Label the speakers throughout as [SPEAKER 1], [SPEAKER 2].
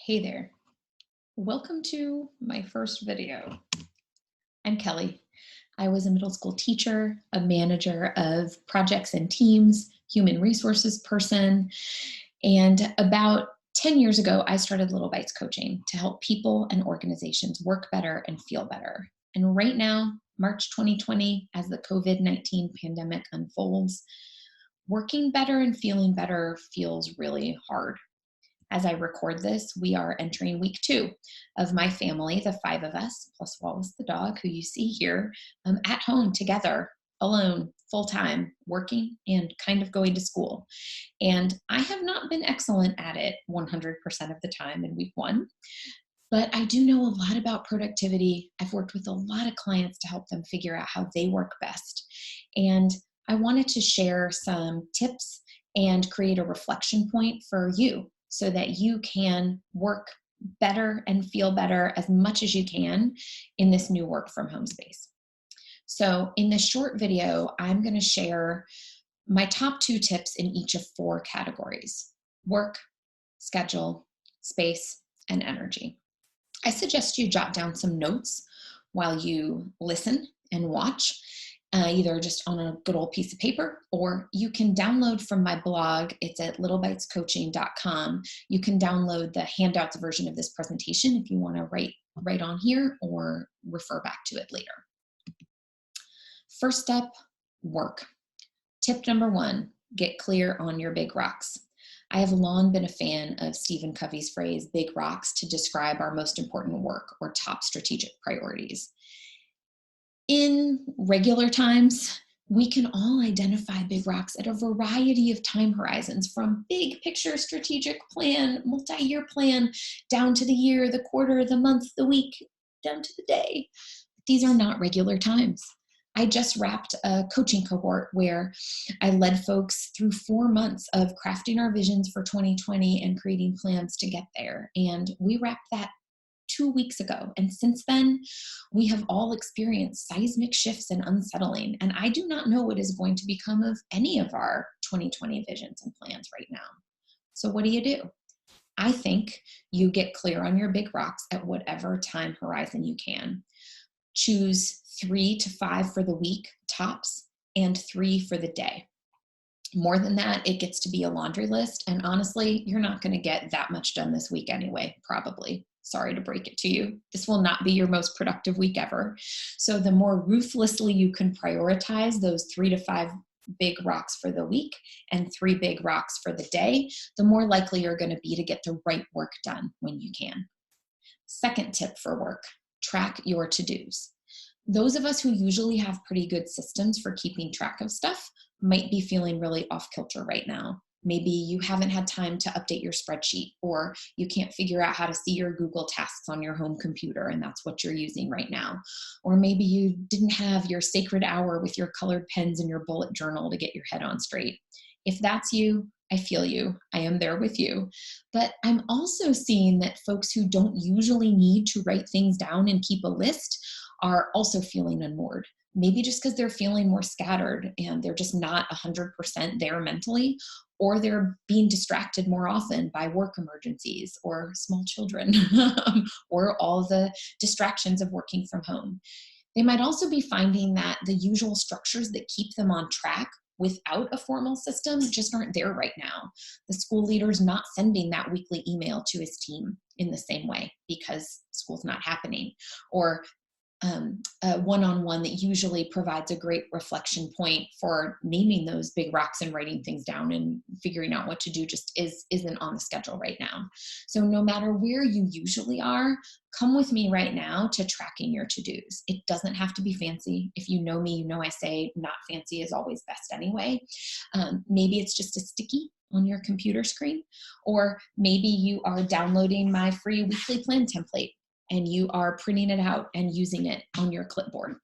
[SPEAKER 1] Hey there. Welcome to my first video. I'm Kelly. I was a middle school teacher, a manager of projects and teams, human resources person, and about 10 years ago, I started Little Bites Coaching to help people and organizations work better and feel better. And right now, March 2020, as the COVID-19 pandemic unfolds, working better and feeling better feels really hard. As I record this, we are entering week 2 of my family, the 5 of us, plus Wallace the dog, who you see here, at home together, alone, full time, working and kind of going to school. And I have not been excellent at it 100% of the time in week 1, but I do know a lot about productivity. I've worked with a lot of clients to help them figure out how they work best. And I wanted to share some tips and create a reflection point for you so that you can work better and feel better as much as you can in this new work from home space. So, in this short video, I'm going to share my top 2 tips in each of 4 categories: work, schedule, space, and energy. I suggest you jot down some notes while you listen and watch, either just on a good old piece of paper, or you can download from my blog. It's at littlebitescoaching.com. You can download the handouts version of this presentation if you want to write on here or refer back to it later. First step, work. Tip number 1, get clear on your big rocks. I have long been a fan of Stephen Covey's phrase, big rocks, to describe our most important work or top strategic priorities. In regular times, we can all identify big rocks at a variety of time horizons, from big picture strategic plan, multi-year plan, down to the year, the quarter, the month, the week, down to the day. These are not regular times. I just wrapped a coaching cohort where I led folks through 4 months of crafting our visions for 2020 and creating plans to get there. And we wrapped that 2 weeks ago. And since then, we have all experienced seismic shifts and unsettling. And I do not know what is going to become of any of our 2020 visions and plans right now. So what do? I think you get clear on your big rocks at whatever time horizon you can. Choose 3 to 5 for the week tops and 3 for the day. More than that, it gets to be a laundry list. And honestly, you're not going to get that much done this week anyway, probably. Sorry to break it to you. This will not be your most productive week ever. So the more ruthlessly you can prioritize those 3 to 5 big rocks for the week and 3 big rocks for the day, the more likely you're going to be to get the right work done when you can. Second tip for work, track your to-dos. Those of us who usually have pretty good systems for keeping track of stuff might be feeling really off kilter right now. Maybe you haven't had time to update your spreadsheet, or you can't figure out how to see your Google tasks on your home computer, and that's what you're using right now. Or maybe you didn't have your sacred hour with your colored pens and your bullet journal to get your head on straight. If that's you, I feel you. I am there with you. But I'm also seeing that folks who don't usually need to write things down and keep a list are also feeling unmoored. Maybe just because they're feeling more scattered and they're just not 100% there mentally, or they're being distracted more often by work emergencies or small children or all the distractions of working from home. They might also be finding that the usual structures that keep them on track without a formal system just aren't there right now. The school leader's not sending that weekly email to his team in the same way because school's not happening. Or a one-on-one that usually provides a great reflection point for naming those big rocks and writing things down and figuring out what to do just isn't on the schedule right now. So no matter where you usually are, come with me right now to tracking your to-dos. It doesn't have to be fancy. If you know me, you know I say not fancy is always best anyway. Maybe it's just a sticky on your computer screen, or maybe you are downloading my free weekly plan template and you are printing it out and using it on your clipboard.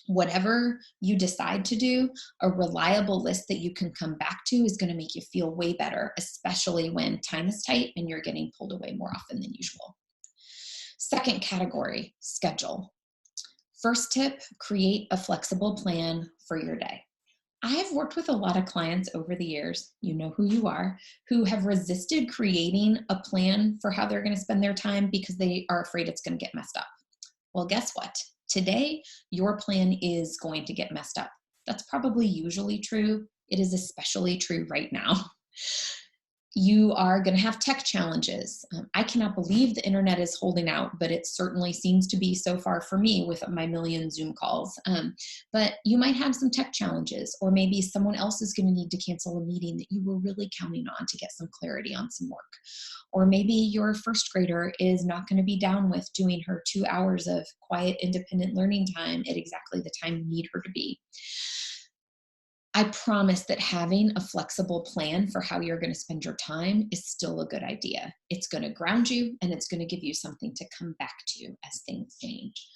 [SPEAKER 1] Whatever you decide to do, a reliable list that you can come back to is going to make you feel way better, especially when time is tight and you're getting pulled away more often than usual. Second category, schedule. First tip, create a flexible plan for your day. I've worked with a lot of clients over the years, you know who you are, who have resisted creating a plan for how they're going to spend their time because they are afraid it's going to get messed up. Well, guess what? Today, your plan is going to get messed up. That's probably usually true. It is especially true right now. You are going to have tech challenges. I cannot believe the internet is holding out, but it certainly seems to be so far for me with my million Zoom calls. But you might have some tech challenges, or maybe someone else is going to need to cancel a meeting that you were really counting on to get some clarity on some work. Or maybe your first grader is not going to be down with doing her 2 hours of quiet, independent learning time at exactly the time you need her to be. I promise that having a flexible plan for how you're going to spend your time is still a good idea. It's going to ground you and it's going to give you something to come back to as things change.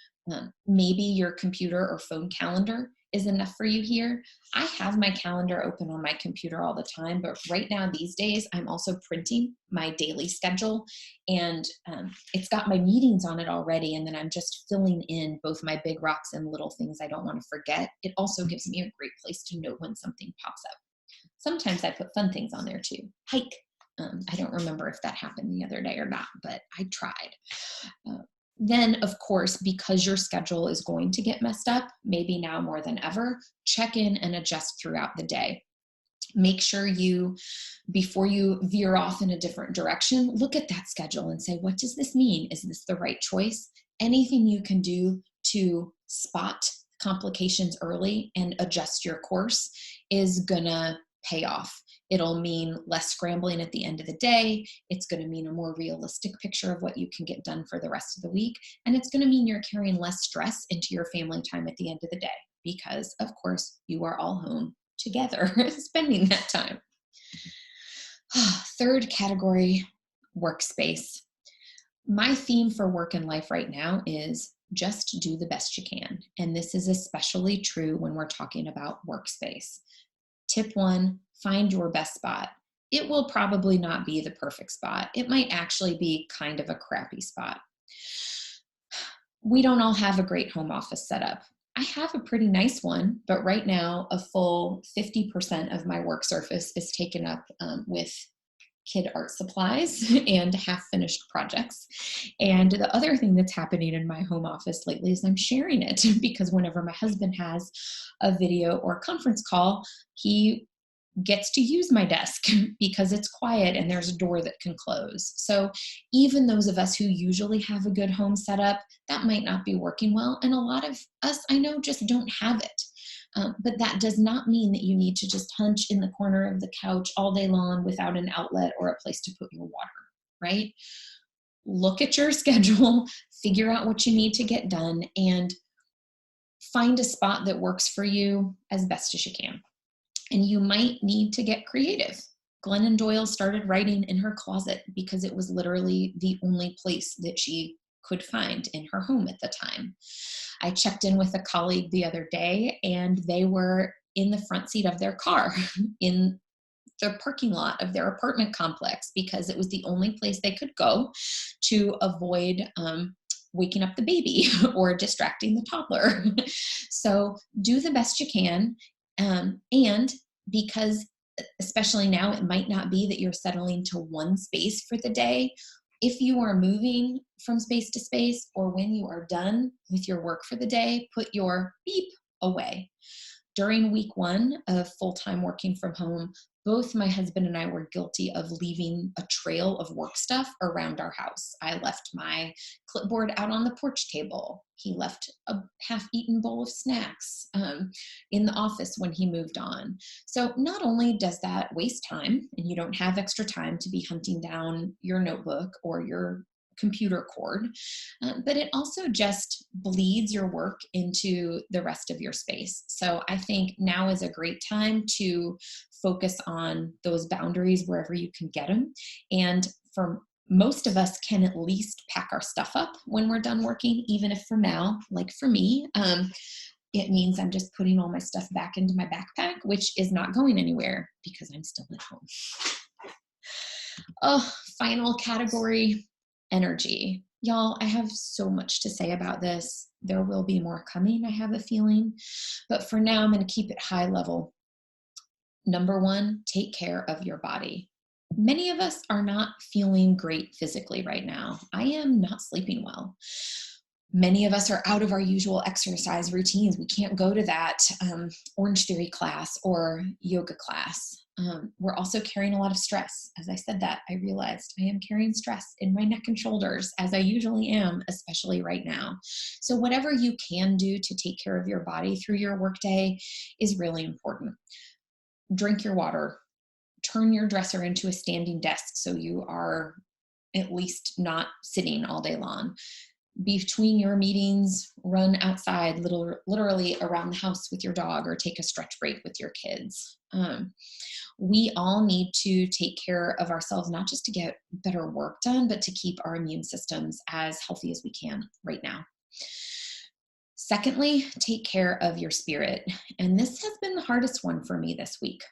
[SPEAKER 1] Maybe your computer or phone calendar is enough for you here. I have my calendar open on my computer all the time, but right now, these days, I'm also printing my daily schedule, and it's got my meetings on it already. And then I'm just filling in both my big rocks and little things I don't want to forget. It also gives me a great place to note when something pops up. Sometimes I put fun things on there too. Hike. I don't remember if that happened the other day or not, but I tried. Uh, then, of course, because your schedule is going to get messed up, maybe now more than ever, check in and adjust throughout the day. Make sure you, before you veer off in a different direction, look at that schedule and say, what does this mean? Is this the right choice? Anything you can do to spot complications early and adjust your course is gonna pay off. It'll mean less scrambling at the end of the day. It's going to mean a more realistic picture of what you can get done for the rest of the week. And it's going to mean you're carrying less stress into your family time at the end of the day because, of course, you are all home together spending that time. Third category, workspace. My theme for work and life right now is just do the best you can. And this is especially true when we're talking about workspace. Tip one, find your best spot. It will probably not be the perfect spot. It might actually be kind of a crappy spot. We don't all have a great home office setup. I have a pretty nice one, but right now a full 50% of my work surface is taken up with kid art supplies and half-finished projects. And the other thing that's happening in my home office lately is I'm sharing it because whenever my husband has a video or conference call, he gets to use my desk because it's quiet and there's a door that can close. So even those of us who usually have a good home setup, that might not be working well. And a lot of us, I know, just don't have it. But that does not mean that you need to just hunch in the corner of the couch all day long without an outlet or a place to put your water, right? Look at your schedule, figure out what you need to get done, and find a spot that works for you as best as you can. And you might need to get creative. Glennon Doyle started writing in her closet because it was literally the only place that she could find in her home at the time. I checked in with a colleague the other day and they were in the front seat of their car in the parking lot of their apartment complex because it was the only place they could go to avoid waking up the baby or distracting the toddler. So do the best you can. And because especially now, it might not be that you're settling to one space for the day. If you are moving from space to space or when you are done with your work for the day, put your beep away. During week one of full-time working from home, both my husband and I were guilty of leaving a trail of work stuff around our house. I left my clipboard out on the porch table. He left a half-eaten bowl of snacks in the office when he moved on. So not only does that waste time, and you don't have extra time to be hunting down your notebook or your computer cord, but it also just bleeds your work into the rest of your space. So I think now is a great time to focus on those boundaries wherever you can get them. And for most of us can at least pack our stuff up when we're done working, even if for now, like for me, it means I'm just putting all my stuff back into my backpack, which is not going anywhere because I'm still at home. Oh, final category, energy. Y'all, I have so much to say about this. There will be more coming, I have a feeling. But for now, I'm going to keep it high level. Number one, take care of your body. Many of us are not feeling great physically right now. I am not sleeping well. Many of us are out of our usual exercise routines. We can't go to that Orange Theory class or yoga class. We're also carrying a lot of stress. As I said that, I realized I am carrying stress in my neck and shoulders, as I usually am, especially right now. So whatever you can do to take care of your body through your workday is really important. Drink your water. Turn your dresser into a standing desk so you are at least not sitting all day long. Between your meetings, run outside, literally around the house with your dog, or take a stretch break with your kids. We all need to take care of ourselves, not just to get better work done, but to keep our immune systems as healthy as we can right now. Secondly, take care of your spirit. And this has been the hardest one for me this week.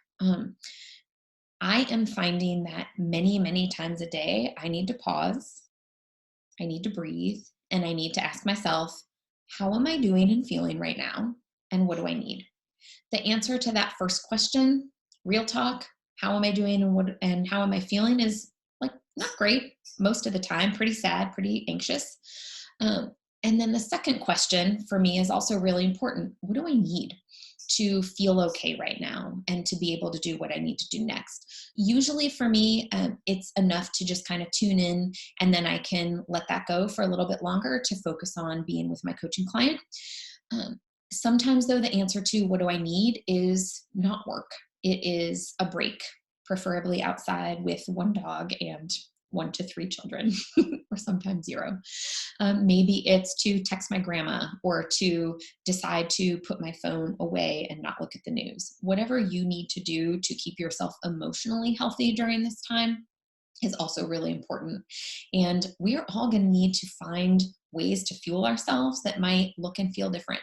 [SPEAKER 1] I am finding that many, many times a day, I need to pause, I need to breathe, and I need to ask myself, how am I doing and feeling right now? And what do I need? The answer to that first question, real talk, how am I doing and how am I feeling, is like not great most of the time, pretty sad, pretty anxious. And then the second question for me is also really important. What do I need to feel okay right now and to be able to do what I need to do next? Usually for me, it's enough to just kind of tune in, and then I can let that go for a little bit longer to focus on being with my coaching client. Sometimes though, the answer to what do I need is not work. It is a break, preferably outside with one dog and 1 to 3 children, or sometimes 0. Maybe it's to text my grandma, or to decide to put my phone away and not look at the news. Whatever you need to do to keep yourself emotionally healthy during this time is also really important. And we are all going to need to find ways to fuel ourselves that might look and feel different,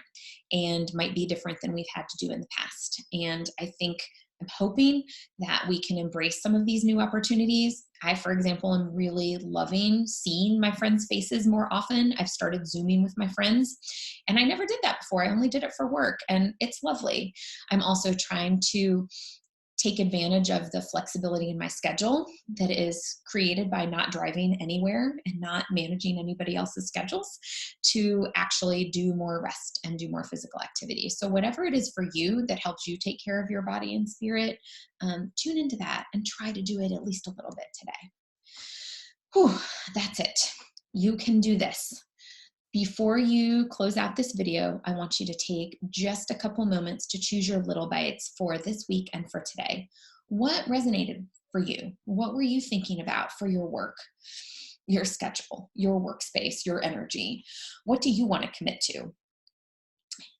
[SPEAKER 1] and might be different than we've had to do in the past. And I'm hoping that we can embrace some of these new opportunities. I, for example, am really loving seeing my friends' faces more often. I've started Zooming with my friends, and I never did that before. I only did it for work, and it's lovely. I'm also trying to take advantage of the flexibility in my schedule that is created by not driving anywhere and not managing anybody else's schedules, to actually do more rest and do more physical activity. So whatever it is for you that helps you take care of your body and spirit, tune into that and try to do it at least a little bit today. Whew, that's it. You can do this. Before you close out this video, I want you to take just a couple moments to choose your little bites for this week and for today. What resonated for you? What were you thinking about for your work, your schedule, your workspace, your energy? What do you want to commit to?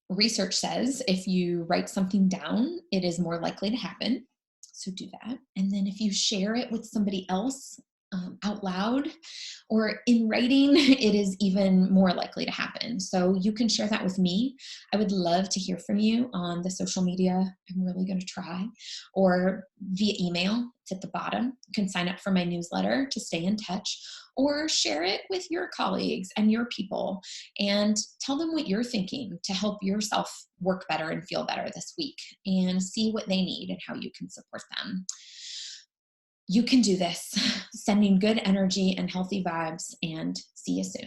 [SPEAKER 1] Research says if you write something down, it is more likely to happen. So do that. And then if you share it with somebody else, out loud or in writing, it is even more likely to happen. So you can share that with me. I would love to hear from you on the social media. I'm really going to try, or via email. It's at the bottom. You can sign up for my newsletter to stay in touch, or share it with your colleagues and your people and tell them what you're thinking to help yourself work better and feel better this week, and see what they need and how you can support them. You can do this. Sending good energy and healthy vibes, and see you soon.